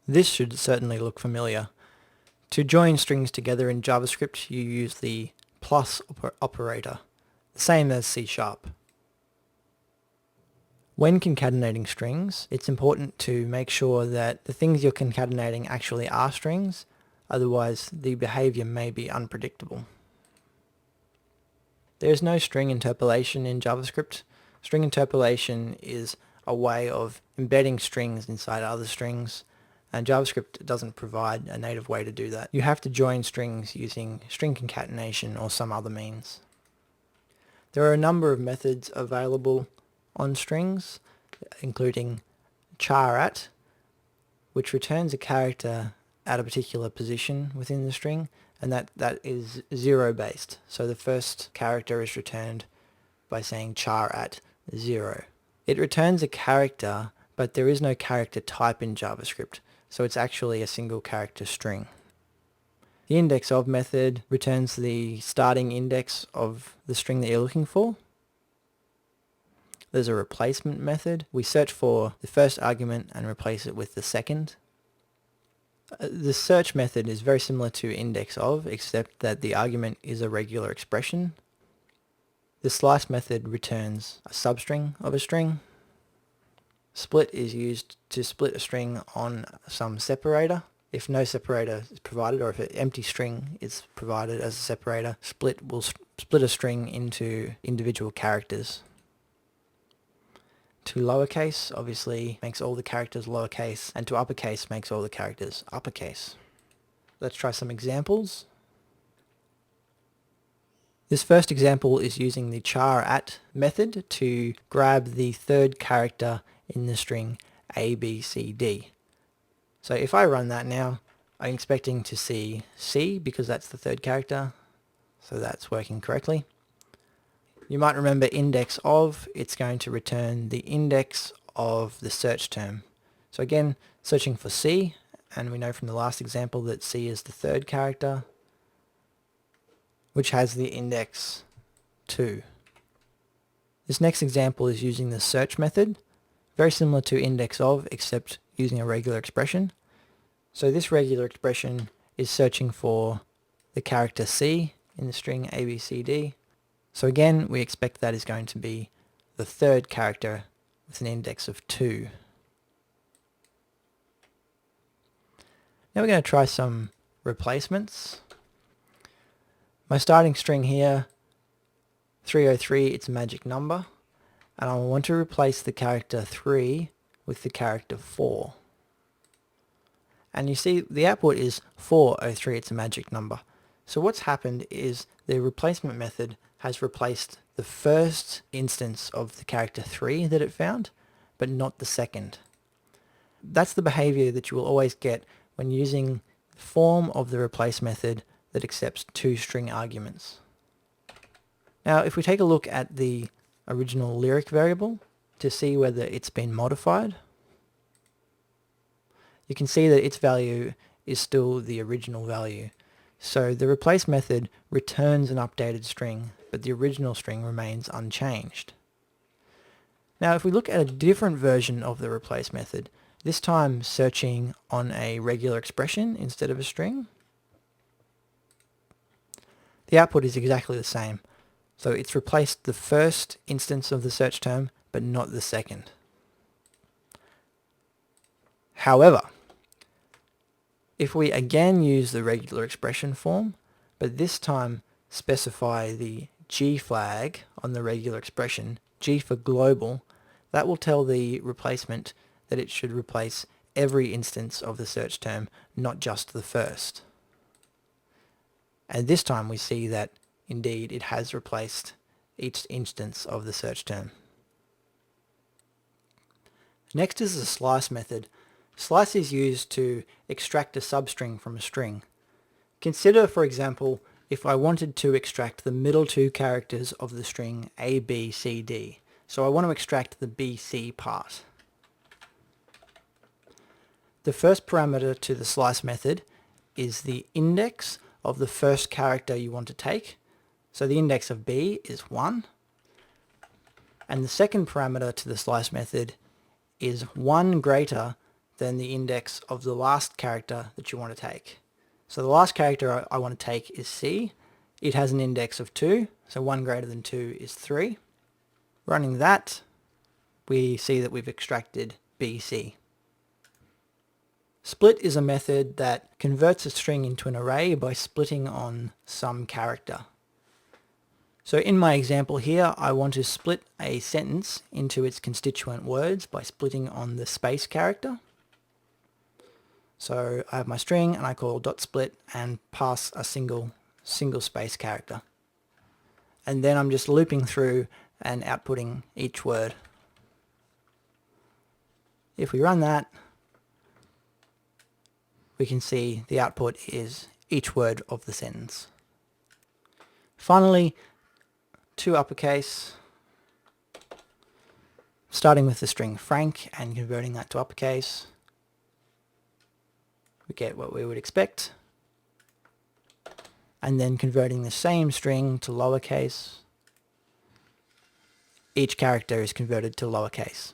This should certainly look familiar. To join strings together in JavaScript, you use the plus operator, the same as C#. When concatenating strings, it's important to make sure that the things you're concatenating actually are strings, otherwise the behavior may be unpredictable. There is no string interpolation in JavaScript. String interpolation is a way of embedding strings inside other strings, and JavaScript doesn't provide a native way to do that. You have to join strings using string concatenation or some other means. There are a number of methods available on strings, including char@, which returns a character at a particular position within the string, and that is 0 based. So the first character is returned by saying char@0. It returns a character, but there is no character type in JavaScript, so it's actually a single character string. The index of method returns the starting index of the string that you're looking for. There's a replacement method. We search for the first argument and replace it with the second. The search method is very similar to index of, except that the argument is a regular expression. The slice method returns a substring of a string. Split is used to split a string on some separator. If no separator is provided, or if an empty string is provided as a separator, split will split a string into individual characters. To lowercase obviously makes all the characters lowercase, and to uppercase makes all the characters uppercase. Let's try some examples. This first example is using the char@ method to grab the third character in the string ABCD. So if I run that now, I'm expecting to see C because that's the third character, so that's working correctly. You might remember index of, it's going to return the index of the search term. So again, searching for C, and we know from the last example that C is the third character, which has the index 2. This next example is using the search method, very similar to index of, except using a regular expression. So this regular expression is searching for the character C in the string ABCD. So again, we expect that is going to be the third character with an index of 2. Now we're going to try some replacements. My starting string here, 303, it's a magic number, and I want to replace the character 3 with the character 4. And you see the output is 403, it's a magic number. So what's happened is the replacement method has replaced the first instance of the character 3 that it found, but not the second. That's the behavior that you will always get when using the form of the replace method that accepts 2 string arguments. Now if we take a look at the original lyric variable to see whether it's been modified, you can see that its value is still the original value. So the replace method returns an updated string, but the original string remains unchanged. Now if we look at a different version of the replace method, this time searching on a regular expression instead of a string, the output is exactly the same. So it's replaced the first instance of the search term, but not the second. However, if we again use the regular expression form, but this time specify the G flag on the regular expression, G for global, that will tell the replacement that it should replace every instance of the search term, not just the first. And this time we see that indeed it has replaced each instance of the search term. Next is the slice method. Slice is used to extract a substring from a string. Consider, for example, if I wanted to extract the middle 2 characters of the string ABCD. So I want to extract the BC part. The first parameter to the slice method is the index of the first character you want to take. So the index of B is 1. And the second parameter to the slice method is 1 greater than the index of the last character that you want to take. So the last character I want to take is C. It has an index of 2, so 1 greater than 2 is 3. Running that, we see that we've extracted BC. Split is a method that converts a string into an array by splitting on some character. So in my example here, I want to split a sentence into its constituent words by splitting on the space character. So I have my string and I call .split and pass a single space character. And then I'm just looping through and outputting each word. If we run that, we can see the output is each word of the sentence. Finally, to uppercase, starting with the string Frank and converting that to uppercase, we get what we would expect. And then converting the same string to lowercase, each character is converted to lowercase.